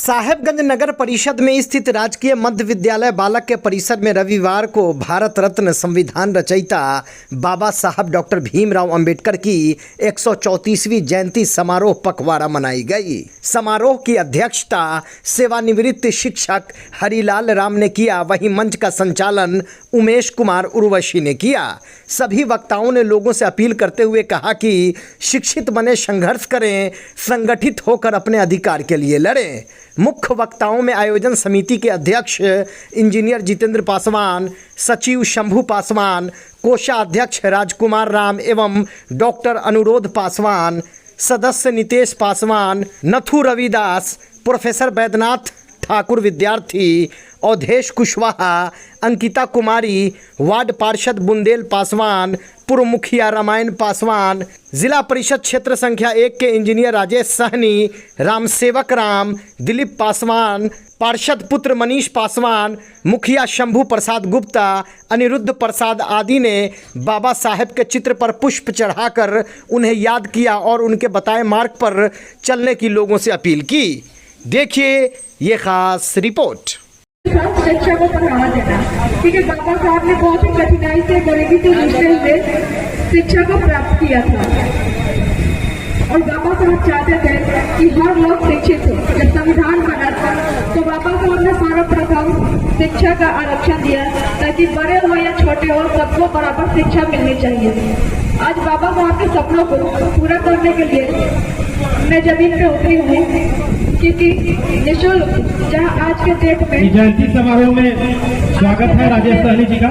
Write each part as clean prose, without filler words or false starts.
साहेबगंज नगर परिषद में स्थित राजकीय मध्य विद्यालय बालक के परिसर में रविवार को भारत रत्न संविधान रचयिता बाबा साहब डॉक्टर भीमराव अंबेडकर की 134वीं जयंती समारोह पखवाड़ा मनाई गई। समारोह की अध्यक्षता सेवानिवृत्त शिक्षक हरिलाल राम ने किया, वहीं मंच का संचालन उमेश कुमार उर्वशी ने किया। सभी वक्ताओं ने लोगों से अपील करते हुए कहा कि शिक्षित बने, संघर्ष करें, संगठित होकर अपने अधिकार के लिए लड़ें। मुख्य वक्ताओं में आयोजन समिति के अध्यक्ष इंजीनियर जितेंद्र पासवान, सचिव शंभू पासवान, कोषाध्यक्ष राजकुमार राम एवं डॉक्टर अनुरोध पासवान, सदस्य नितेश पासवान, नथु रविदास, प्रोफेसर बैद्यनाथ ठाकुर, विद्यार्थी अवधेश कुशवाहा, अंकिता कुमारी, वार्ड पार्षद बुंदेल पासवान, पूर्व मुखिया रामायण पासवान, जिला परिषद क्षेत्र संख्या 1 के इंजीनियर राजेश सहनी, रामसेवक राम, दिलीप पासवान, पार्षद पुत्र मनीष पासवान, मुखिया शंभू प्रसाद गुप्ता, अनिरुद्ध प्रसाद आदि ने बाबा साहेब के चित्र पर पुष्प चढ़ाकर उन्हें याद किया और उनके बताए मार्ग पर चलने की लोगों से अपील की। देखिए ये खास रिपोर्ट। शिक्षा को बढ़ावा देना, क्योंकि बाबा साहब ने बहुत ही कठिनाई से, गरीबी से जूझते हुए शिक्षा को प्राप्त किया था और बाबा साहब चाहते थे कि हर लोग शिक्षित हो। जब संविधान बना था तो बाबा साहब ने सर्वप्रथम शिक्षा का आरक्षण दिया ताकि बड़े हो या छोटे हो सबको बराबर शिक्षा मिलनी चाहिए। आज बाबा साहब के सपनों को पूरा करने के लिए मैं जमीन पे उतरी हूँ, क्योंकि निःशुल्क जहाँ आज के डेट में जयंती समारोह में स्वागत है राजेश सहनी जी का।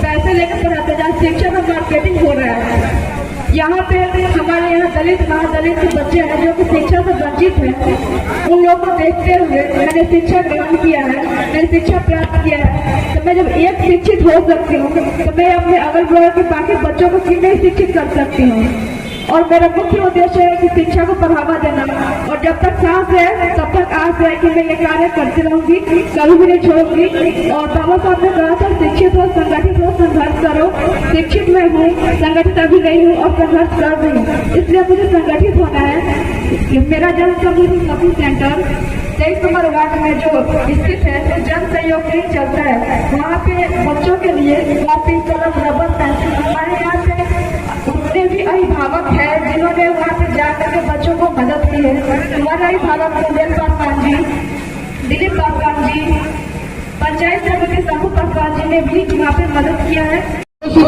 पैसे लेकर पढ़ाते, जहाँ शिक्षा का मार्केटिंग हो रहा है। यहाँ पे हमारे यहाँ दलित महादलित के बच्चे हैं जो कि शिक्षा से वंचित हैं। उन लोगों को देखते हुए मैंने शिक्षा ग्रहण किया है, मैंने शिक्षा प्राप्त किया है। तो मैं जब एक शिक्षित हो सकती हूँ तो मैं अपने अगल बगल के बाकी बच्चों को क्यों नहीं शिक्षित कर सकती हूँ। और मेरा मुख्य उद्देश्य है कि शिक्षा को बढ़ावा देना, और जब तक सांस है तब तक आस है कि मैं ये कार्य करती रहूंगी, कभी भी नहीं छोड़ूंगी। और बाबा साहब ने कहा था शिक्षित हो, संगठित हो, संघर्ष करो। शिक्षित मैं हूँ, संगठित अभी नहीं हूँ और संघर्ष कर रही हूँ, इसलिए मुझे संगठित होना है। मेरा जन समूह सेंटर 23 नंबर वार्ड में जो स्थित है, जन सहयोग नहीं चलता है। वहाँ पे बच्चों के लिए कॉपी, कलम, रबर, पेंसिल, हमारे यहाँ से उतने भी अभिभावक है जिन्होंने वहाँ पे जाकर के बच्चों को मदद की है। हमारे अभिभावक बुंदेल पासवान जी, दिलीप पासवान जी, पंचायत समिति शंभू पासवान जी ने भी वहाँ पे मदद किया है,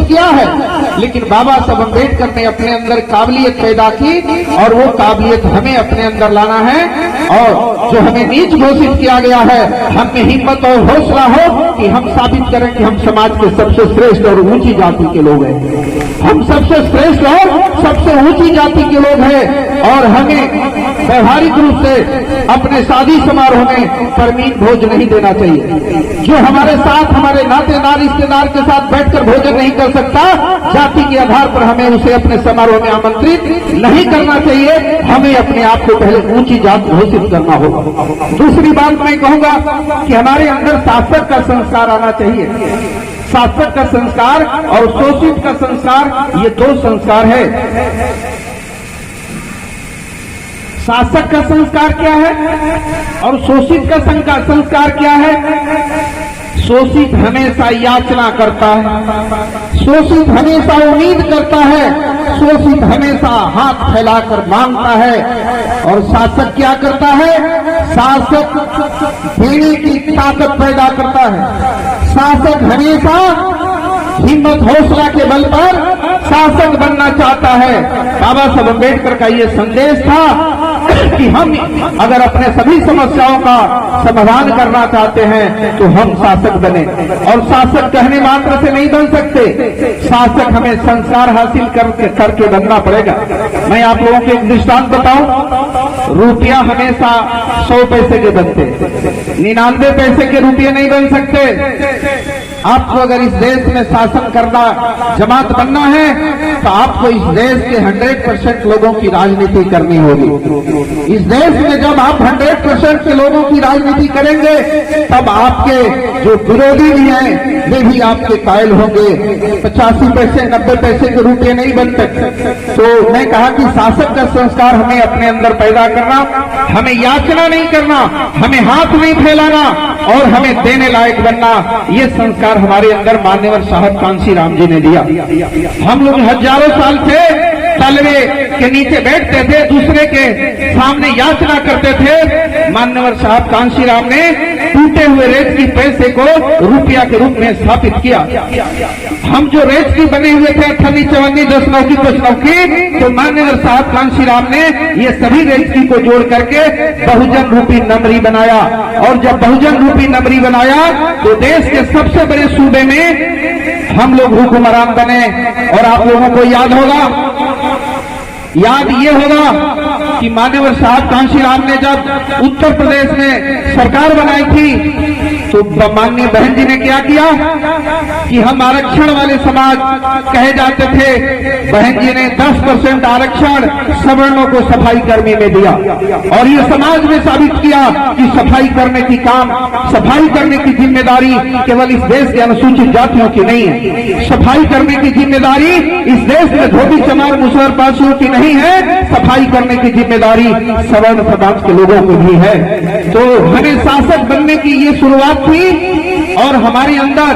किया है। लेकिन बाबा साहब अम्बेडकर ने अपने अंदर काबिलियत पैदा की और वो काबिलियत हमें अपने अंदर लाना है। और जो हमें नीच घोषित किया गया है, हम में हिम्मत और हौसला हो कि हम साबित करें कि हम समाज के सबसे श्रेष्ठ और ऊंची जाति के लोग हैं। हम सबसे श्रेष्ठ और सबसे ऊंची जाति के लोग हैं और हमें व्यवहारिक रूप से अपने शादी समारोह में परमीन भोज नहीं देना चाहिए। जो हमारे साथ, हमारे नातेदार, रिश्तेदार के साथ बैठकर भोजन नहीं कर सकता, जाति के आधार पर हमें उसे अपने समारोह में आमंत्रित नहीं करना चाहिए। हमें अपने आप को पहले ऊंची जात घोषित करना होगा। दूसरी बात मैं कहूंगा कि हमारे अंदर शासक का संस्कार आना चाहिए। शासक का संस्कार और शोषित का संस्कार, ये दो संस्कार है। शासक का संस्कार क्या है और शोषित का संस्कार क्या है? शोषित हमेशा याचना करता है, शोषित हमेशा उम्मीद करता है, शोषित हमेशा हाथ फैलाकर मांगता है। और शासक क्या करता है? शासक देने की ताकत पैदा करता है। शासक हमेशा हिम्मत हौसला के बल पर शासक बनना चाहता है। बाबा साहब अम्बेडकर का ये संदेश था कि हम अगर अपने सभी समस्याओं का समाधान करना चाहते हैं तो हम शासक बने। और शासक कहने मात्र से नहीं बन सकते, शासक हमें संस्कार हासिल करके बनना पड़ेगा। मैं आप लोगों को एक दृष्टांत बताऊं। रुपया हमेशा 100 पैसे के बनते, 99 पैसे के रुपये नहीं बन सकते। आपको अगर इस देश में शासन करना, जमात बनना है, तो आपको इस देश के 100% लोगों की राजनीति करनी होगी। इस देश में जब आप 100% के लोगों की राजनीति करेंगे, तब आपके जो विरोधी भी हैं वे भी आपके कायल होंगे। 85 पैसे 90 पैसे के रुपये नहीं बनते। तो मैं कहा कि शासक का संस्कार हमें अपने अंदर पैदा करना, हमें याचना नहीं करना, हमें हाथ नहीं फैलाना और हमें देने लायक बनना, ये संस्कार हमारे अंदर मान्यवर साहब कांशी राम जी ने दिया। हम लोग हजारों साल से तलवे के नीचे बैठते थे, दूसरे के सामने याचना करते थे। मान्यवर साहब कांशी राम ने टूटे हुए रेत की पैसे को रुपया के रूप में स्थापित किया। हम जो रेत की बने हुए थे 58 54 10 9 की 5 9 की, तो मान्यवर साहब कांशी राम ने ये सभी रेत की को जोड़ करके बहुजन रूपी नमरी बनाया। और जब बहुजन रूपी नमरी बनाया तो देश के सबसे बड़े सूबे में हम लोग हुक्मरान बने। और आप लोगों को याद ये होगा कि मान्यवर साहब कांशी राम ने जब उत्तर प्रदेश में सरकार बनाई थी, तो माननीय बहन जी ने क्या किया कि हम आरक्षण वाले समाज कहे जाते थे। बहन जी ने 10% आरक्षण सवर्णों को सफाई कर्मी में दिया और ये समाज में साबित किया कि सफाई करने की जिम्मेदारी केवल इस देश के अनुसूचित जातियों की नहीं है। सफाई करने की जिम्मेदारी इस देश में धोबी चमार मुसहर पासियों की नहीं है। सफाई करने की जिम्मेदारी सवर्ण समाज के लोगों की भी है। तो हमें शासक बनने की ये शुरुआत थी और हमारे अंदर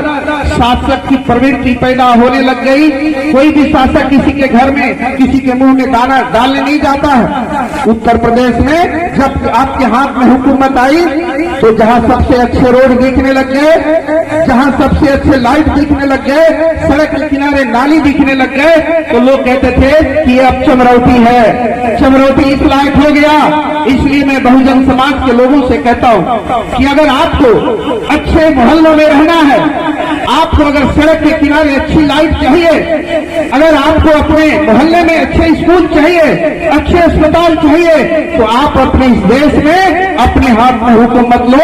शासक की प्रवृत्ति पैदा होने लग गई। कोई भी शासक किसी के घर में किसी के मुंह में दाना डालने नहीं जाता है। उत्तर प्रदेश में जब आपके हाथ में हुकूमत आई तो जहां सबसे अच्छे रोड दिखने लग गए, जहां सबसे अच्छे लाइट दिखने लग गए, सड़क के किनारे नाली दिखने लग गए, तो लोग कहते थे कि ये अब चमरौती है, चमरौती इस लायक हो गया। इसलिए मैं बहुजन समाज के लोगों से कहता हूं कि अगर आपको अच्छे मोहल्लों में रहना है, आपको अगर सड़क के किनारे अच्छी लाइट चाहिए, अगर आपको अपने मोहल्ले में अच्छे स्कूल चाहिए, अच्छे अस्पताल चाहिए, तो आप अपने इस देश में अपने हाथ में हुकूमत लो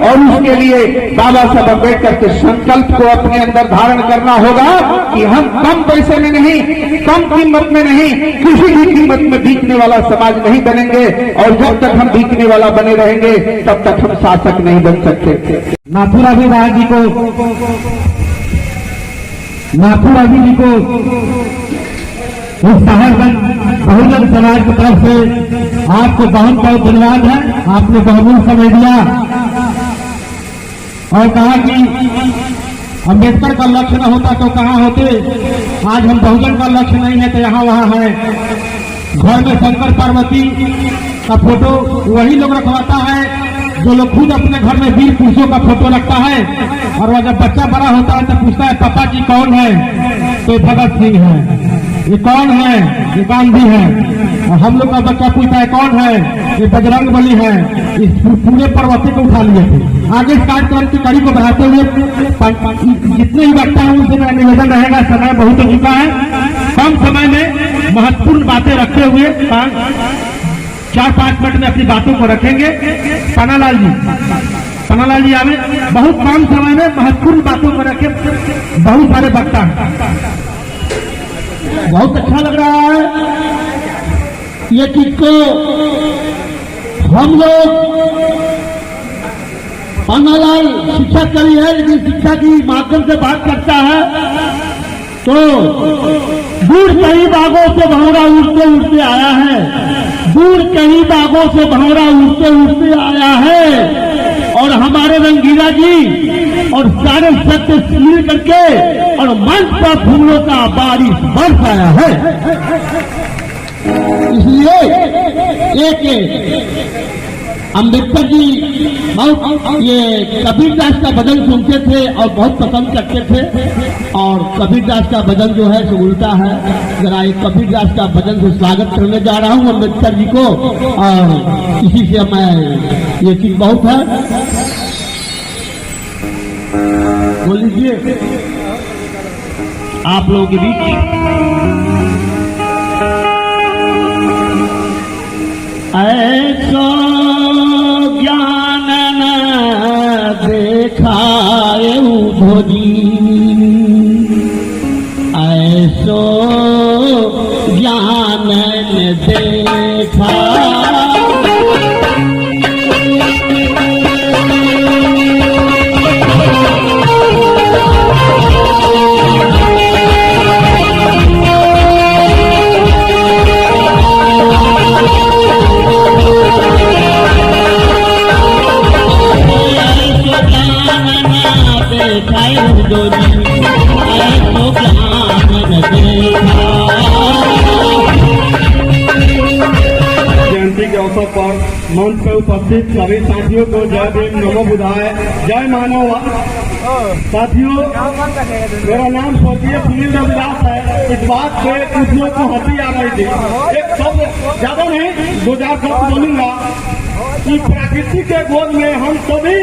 और उसके लिए बाबा साहब अम्बेडकर के संकल्प को अपने अंदर धारण करना होगा कि हम कम पैसे में नहीं, कम कीमत में नहीं, किसी भी कीमत में बिकने वाला समाज नहीं बनेंगे। और जब तक हम बिकने वाला बने रहेंगे तब तक हम शासक नहीं बन सकते। नाथुराम राय जी को इस साहेबगंज बहुजन समाज की तरफ से आपको बहुत बहुत धन्यवाद है। आपने बहुमूल्य समय दिया और कहा कि अम्बेडकर का लक्ष्य न होता तो कहाँ होते। आज हम बहुजन का लक्ष्य नहीं है तो यहाँ वहाँ है। घर में शंकर पार्वती का फोटो वही लोग रखवाता है जो लोग खुद अपने घर में वीर पुरुषों का फोटो रखता है। और वह जब बच्चा बड़ा होता है तो पूछता है पापा जी कौन है, तो भगत सिंह है। ये कौन है, ये गांधी है। और हम लोग का बच्चा पूछता है कौन है, ये बजरंग बली है। इस पूरे पर्वत को उठा लिए थे। आगे इस कार्यक्रम की कड़ी को बढ़ाते हुए जितने ही वक्ता है उनसे मेरा निवेदन रहेगा, समय बहुत हो चुका है, कम समय में महत्वपूर्ण बातें रखते हुए 4-5 मिनट में अपनी बातों को रखेंगे। पन्नालाल जी आवे, बहुत कम समय में महत्वपूर्ण बातों को रखे। बहुत सारे वक्ता हैं, बहुत अच्छा लग रहा है ये चीज को। हम लोग पन्नालाल शिक्षक करी है, लेकिन शिक्षा की माध्यम से बात करता है तो दूर कई बागों से भंवरा उड़ते उड़ते आया है, दूर कई बागों से भंवरा उड़ते उड़ते आया है। और हमारे रंगीला जी और सारे सत्य मिल करके और मंच पर फूलों का बारिश बरस आया है। इसलिए एक अम्बेडकर जी बहुत ये कबीरदास का भजन सुनते थे और बहुत पसंद करते थे। और कबीरदास का भजन जो है सो उल्टा है। जरा एक कबीरदास का भजन से स्वागत करने जा रहा हूँ अम्बेडकर जी को। और इसी से मैं ये चीज बहुत है, बोल लीजिए आप लोगों के बीच। ऐसा ज्ञान न देखाए उधो जी जयंती के अवसर पर मंच पर उपस्थित सभी साथियों को जय भीम नमो बुधाय जय मानव। साथियों, मेरा नाम स्वर्गीय सुनील रविदास है। इस बात पे कुछ लोग को हंसी आ रही थी। एक शब्द ज्यादा नहीं, 2-4 शब्द बोलूंगा कि प्रकृति के गोद में हम सभी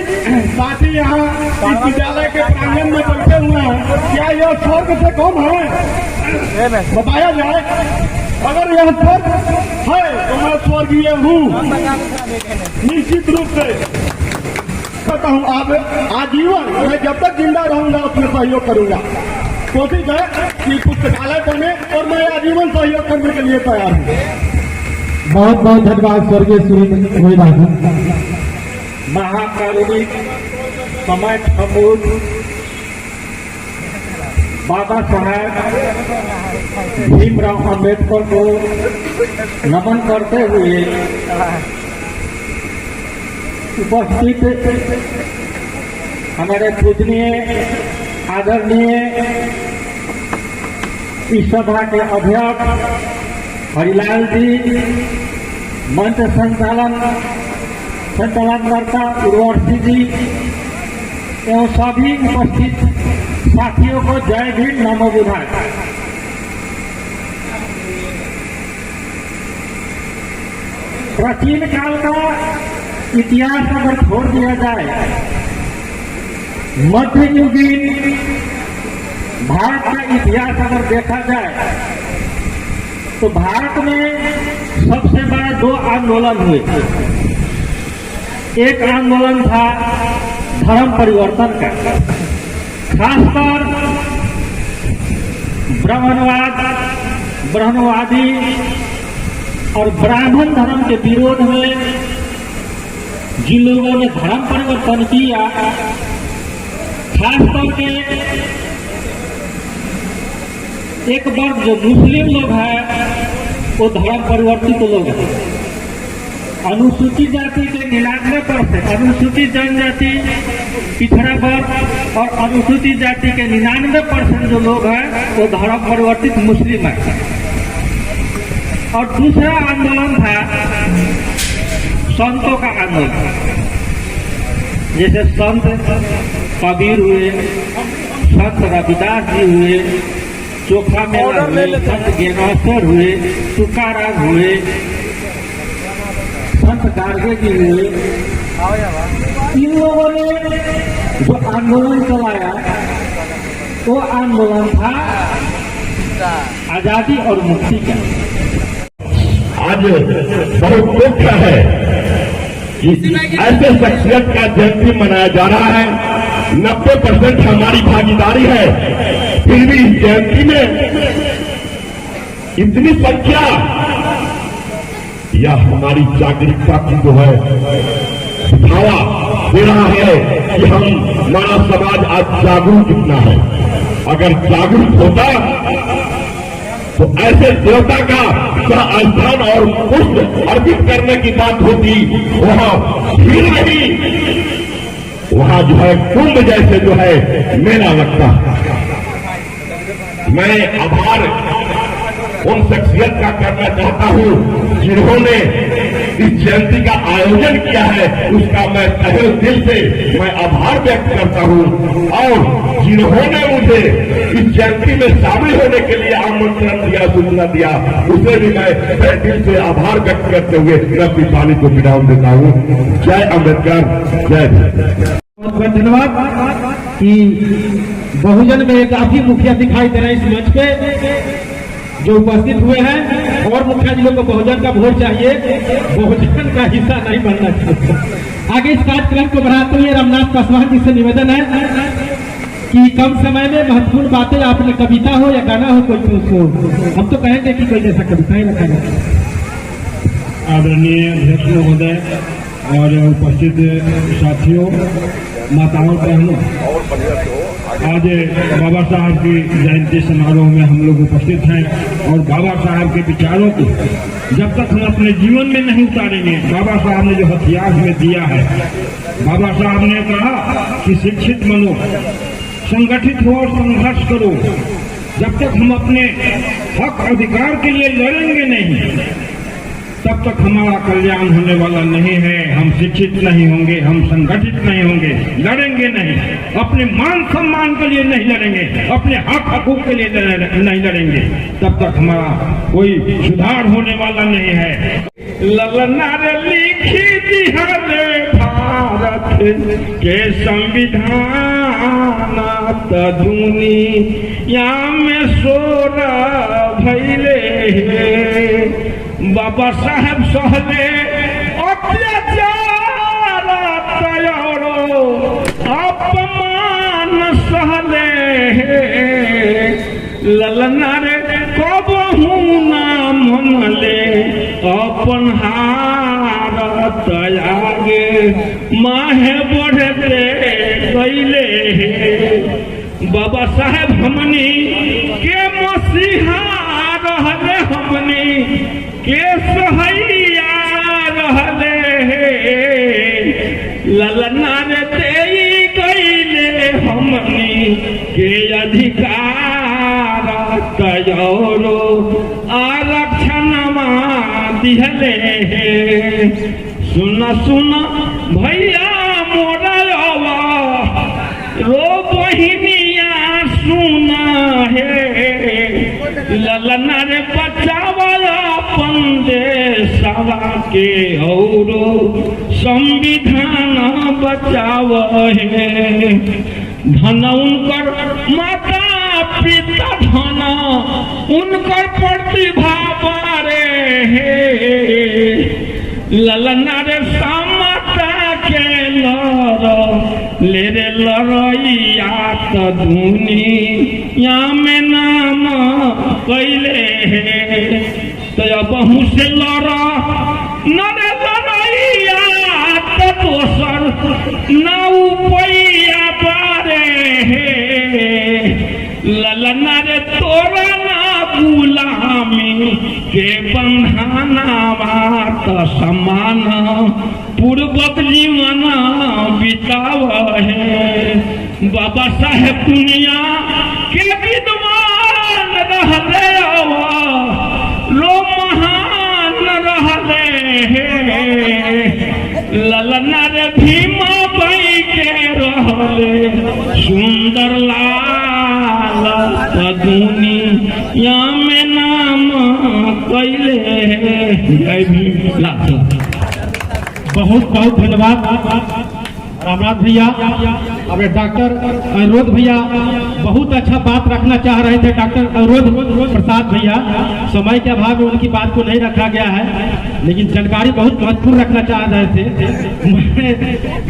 साथी यहाँ इस विद्यालय के प्रांगण में बैठे हुए हैं। क्या यह स्वर्ग से कम है? बताया जाए। अगर यह स्वर्ग है तो मैं स्वर्गीय हूँ निश्चित रूप से। कहता हूँ आप आजीवन मैं जब तक जिंदा रहूंगा उसमें सहयोग करूंगा। कोशिश है कि पुस्तकालय बने और मैं आजीवन सहयोग करने के लिए तैयार हूँ। बहुत बहुत धन्यवाद स्वर्गीय सुनील रविदास। महाकारुणिक समय ठकुर बाबा साहेब भीमराव अम्बेडकर को नमन करते हुए उपस्थित हमारे पूजनीय आदरणीय इस सभा के अध्यक्ष हरिलाल जी, मंच संचालनकर्ता उर्वशी जी एवं सभी उपस्थित साथियों को जय भीम नमो बुधाय। प्राचीन काल का इतिहास अगर छोड़ दिया जाए, मध्ययुगीन भारत का इतिहास अगर देखा जाए तो भारत में सबसे बड़ा 2 आंदोलन हुए थे। एक आंदोलन था धर्म परिवर्तन का, खासकर ब्राह्मणवादी और ब्राह्मण धर्म के विरोध में जिन लोगों ने धर्म परिवर्तन किया, खासकर के एक वर्ग जो मुस्लिम लोग हैं वो धर्म परिवर्तित लोग हैं। अनुसूचित जाति के 99%, अनुसूचित जनजाति पिछड़ा वर्ग और अनुसूचित जाति के 99% जो लोग हैं वो धर्म परिवर्तित मुस्लिम है। और दूसरा आंदोलन था संतों का आंदोलन, जैसे संत कबीर हुए, संत रविदास जी हुए, चोखा मेला हुए, संत ज्ञानेश्वर हुए, तुकाराम हुए, संत गार्गे जी हुए। इन लोगों ने जो आंदोलन चलाया वो आंदोलन था आजादी और मुक्ति का। आज बहुत दुख है कि ऐसे शख्सियत का जयंती मनाया जा रहा है। 90% हमारी भागीदारी है, फिर भी इस जयंती में इतनी संख्या, यह हमारी जागरूकता की जो है दिखावा दे रहा है कि हमारा समाज आज जागरूक कितना है। अगर जागरूक होता तो ऐसे देवता का स्थान और पुष्प अर्पित करने की बात होती, वहां भीड़ नहीं, वहां जो है कुंभ जैसे जो है मेला लगता। मैं आभार उन शख्सियत का करना चाहता हूं जिन्होंने इस जयंती का आयोजन किया है, उसका मैं तहे दिल से मैं आभार व्यक्त करता हूं। और जिन्होंने मुझे इस जयंती में शामिल होने के लिए आमंत्रण दिया, सूचना दिया, उसे भी मैं तहे दिल से आभार व्यक्त करते हुए मैं अपनी वाणी को विराम देता हूं। जय अम्बेडकर, जय बहुत धन्यवाद कि बहुजन में काफी मुखिया दिखाई दे रहे हैं इस मंच पे जो उपस्थित हुए हैं। और मुखिया जी लोग को बहुजन का वोट चाहिए, बहुजन का हिस्सा नहीं बनना चाहिए। आगे इस कार्यक्रम को बढ़ाते हुए रामनाथ पासवान जी से निवेदन है कि कम समय में महत्वपूर्ण बातें, आपने कविता हो या गाना हो कोई तो उसको हम तो कहेंगे कि कोई जैसा कविताएं लिखा जाए। आदरणीय अध्यक्ष महोदय और उपस्थित साथियों, माताओं, बहनों, आज बाबा साहब की जयंती समारोह में हम लोग उपस्थित हैं और बाबा साहब के विचारों को जब तक हम अपने जीवन में नहीं उतारेंगे, बाबा साहब ने जो हथियार हमें दिया है, बाबा साहब ने कहा कि शिक्षित मनुष्य संगठित हो और संघर्ष करो। जब तक हम अपने हक अधिकार के लिए लड़ेंगे नहीं, तब तक हमारा कल्याण होने वाला नहीं है। हम शिक्षित नहीं होंगे, हम संगठित नहीं होंगे, लड़ेंगे नहीं, अपने मान सम्मान के लिए नहीं लड़ेंगे, अपने हक हकूक के लिए नहीं लड़ेंगे, तब तक हमारा कोई सुधार होने वाला नहीं है। ललना रे लिखी दिहले भारत के संविधान त दुनिया में शोर भइले हे। बाबा साहब सहले अत्याचार तयोरो अपमान सहले हे। ललना रे कबहू ना मनले अपन हार तयागे माहे बढ़ते कैले हे। बाबा साहेब हमनी के मसीहा रहले, हमनी के सहैया रहले हे। ललना रे देई गईले हमनी के अधिकार तयोरो आरक्षणमा दिहले हे। सुन सुन भैया मोरा रो बहिनिया सुना हे। ललना रे बचावा अपन देशवा के औरो संविधान बचाव हे। धन उनकर माता पिता धन उनकर प्रतिभा बारे हे। ललना रे समता के लड़ ले रे लड़ैया त दुनिया में नाम कैले हे। तो बहु से लड़ा न रे लड़ैया त दोसर न उपैया बारे हे। ललना रे तोरा ना गुलामी के बंधना बात समान पूर्वक जीवन बिताव है। बाबा साहेब दुनिया के विद्वान रहले लो महान रहले हे। ललना रे भीमा बाई के रहले सुंदर लाल दुनिया में नाम कैले हे। बहुत बहुत धन्यवाद रामनाथ भैया। अपने डॉक्टर अनुरोध भैया बहुत अच्छा बात रखना चाह रहे थे। डॉक्टर अनुरोध प्रसाद भैया, समय के अभाव में उनकी बात को नहीं रखा गया है, लेकिन जानकारी बहुत महत्वपूर्ण रखना चाह रहे थे।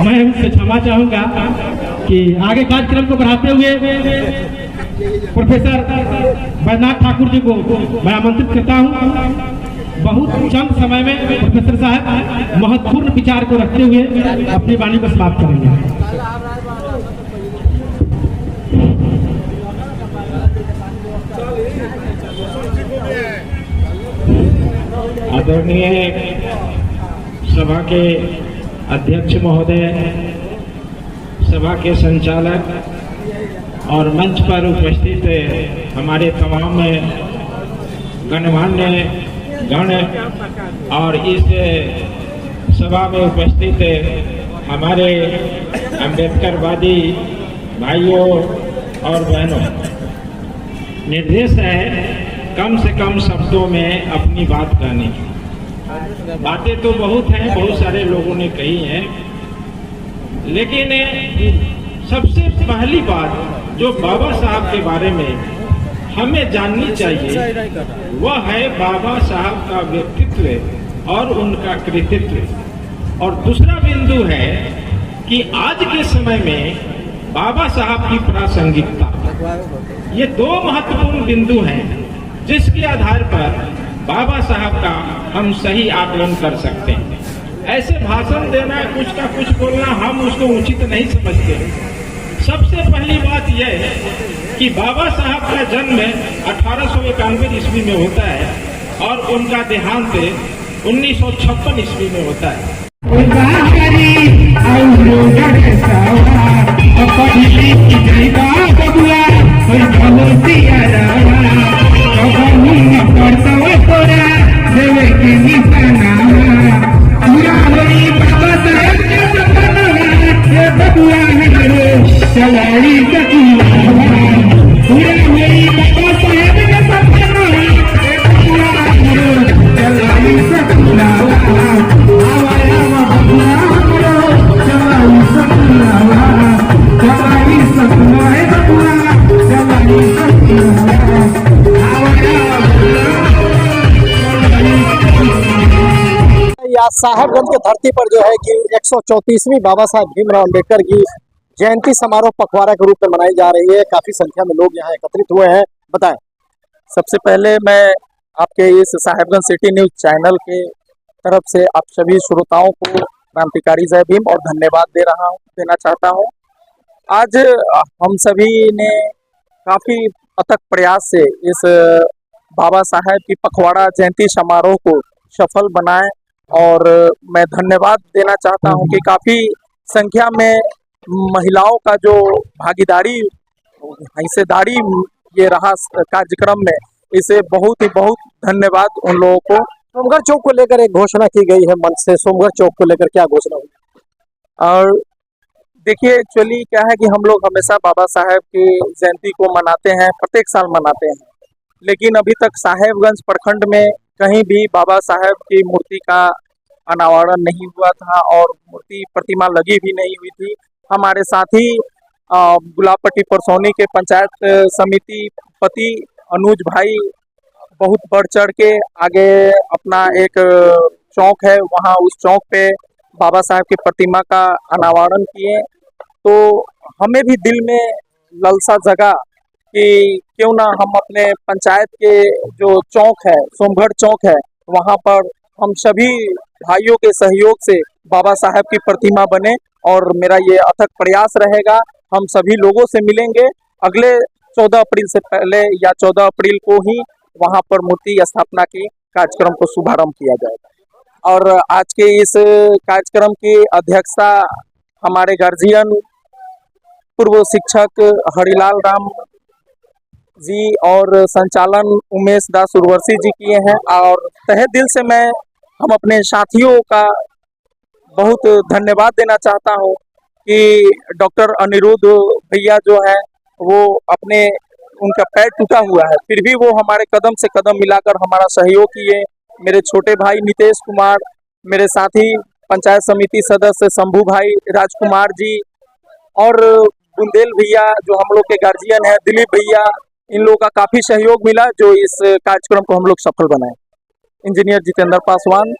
मैं उनसे क्षमा चाहूँगा कि आगे कार्यक्रम को बढ़ाते हुए प्रोफेसर बैजनाथ ठाकुर जी को मैं आमंत्रित करता हूँ। बहुत कम समय में प्रोफेसर साहब महत्वपूर्ण विचार को रखते हुए अपनी वाणी को समाप्त करेंगे। आदरणीय सभा के अध्यक्ष महोदय, सभा के संचालक और मंच पर उपस्थित हमारे तमाम गणमान्य गण और इस सभा में उपस्थित हमारे अम्बेडकरवादी भाइयों और बहनों, निर्देश है कम से कम शब्दों में अपनी बात कहने की। बातें तो बहुत हैं, बहुत सारे लोगों ने कही हैं, लेकिन सबसे पहली बात जो बाबा साहब के बारे में हमें जाननी चाहिए वह है बाबा साहब का व्यक्तित्व और उनका कृतित्व। और दूसरा बिंदु है कि आज के समय में बाबा साहब की प्रासंगिकता। ये दो महत्वपूर्ण बिंदु हैं जिसके आधार पर बाबा साहब का हम सही आकलन कर सकते हैं। ऐसे भाषण देना, कुछ का कुछ बोलना हम उसको उचित नहीं समझते। सबसे पहली बात यह है कि बाबा साहब का जन्म 1891 ईस्वी में होता है और उनका देहांत 1956 ईस्वी में होता है। बबुआ हमरो चलाई सकुलावा पूरा होई बाबा साहेब के सपना बबुआ हमरो चलाई सकुलावा आवाया बबुआ हमरो चलाई सकुलावा चलाई सकुला है बबुआ चलाई सकुलावा आवाया या साहेबगंज के धरती पर जो है कि 134वीं बाबा साहेब भीमराव अंबेडकर की जयंती समारोह पखवाड़ा के रूप में मनाई जा रही है। काफी संख्या में लोग यहाँ एकत्रित हुए हैं, बताएं। सबसे पहले मैं आपके इस साहेबगंज सिटी न्यूज चैनल के तरफ से आप सभी श्रोताओं को क्रांतिकारी जय भीम और धन्यवाद देना चाहता हूँ। आज हम सभी ने काफी अथक प्रयास से इस बाबा साहेब की पखवाड़ा जयंती समारोह को सफल बनाए और मैं धन्यवाद देना चाहता हूं कि काफ़ी संख्या में महिलाओं का जो भागीदारी हिस्सेदारी ये रहा कार्यक्रम में, इसे बहुत धन्यवाद उन लोगों को। सोमगढ़ चौक को लेकर एक घोषणा की गई है मंच से, सोमगढ़ चौक को लेकर क्या घोषणा हुई? और देखिए एक्चुअली क्या है कि हम लोग हमेशा बाबा साहेब की जयंती को मनाते हैं, प्रत्येक साल मनाते हैं, लेकिन अभी तक साहेबगंज प्रखंड में कहीं भी बाबा साहेब की मूर्ति का अनावरण नहीं हुआ था और मूर्ति प्रतिमा लगी भी नहीं हुई थी। हमारे साथी गुलाबपट्टी परसौनी के पंचायत समिति पति अनुज भाई बहुत बढ़ चढ़ के आगे अपना एक चौक है, वहाँ उस चौक पे बाबा साहेब की प्रतिमा का अनावरण किए। तो हमें भी दिल में ललसा जगा कि क्यों ना हम अपने पंचायत के जो चौक है, सोमगढ़ चौक है, वहाँ पर हम सभी भाइयों के सहयोग से बाबा साहेब की प्रतिमा बने। और मेरा ये अथक प्रयास रहेगा, हम सभी लोगों से मिलेंगे। अगले 14 अप्रैल से पहले या 14 अप्रैल को ही वहाँ पर मूर्ति स्थापना की कार्यक्रम को शुभारंभ किया जाएगा। और आज के इस कार्यक्रम की अध्यक्षता हमारे गार्जियन पूर्व शिक्षक हरिलाल राम जी और संचालन उमेश दास उर्वशी जी किए हैं। और तहे दिल से मैं हम अपने साथियों का बहुत धन्यवाद देना चाहता हूं कि डॉक्टर अनिरुद्ध भैया जो है वो उनका पैर टूटा हुआ है, फिर भी वो हमारे कदम से कदम मिलाकर हमारा सहयोग किए। मेरे छोटे भाई नितेश कुमार, मेरे साथी पंचायत समिति सदस्य शंभू भाई राजकुमार जी और बुंदेल भैया जो हम लोग के गार्जियन है, दिलीप भैया, इन लोगों का काफ़ी सहयोग मिला जो इस कार्यक्रम को हम लोग सफल बनाए। इंजीनियर जितेंद्र पासवान,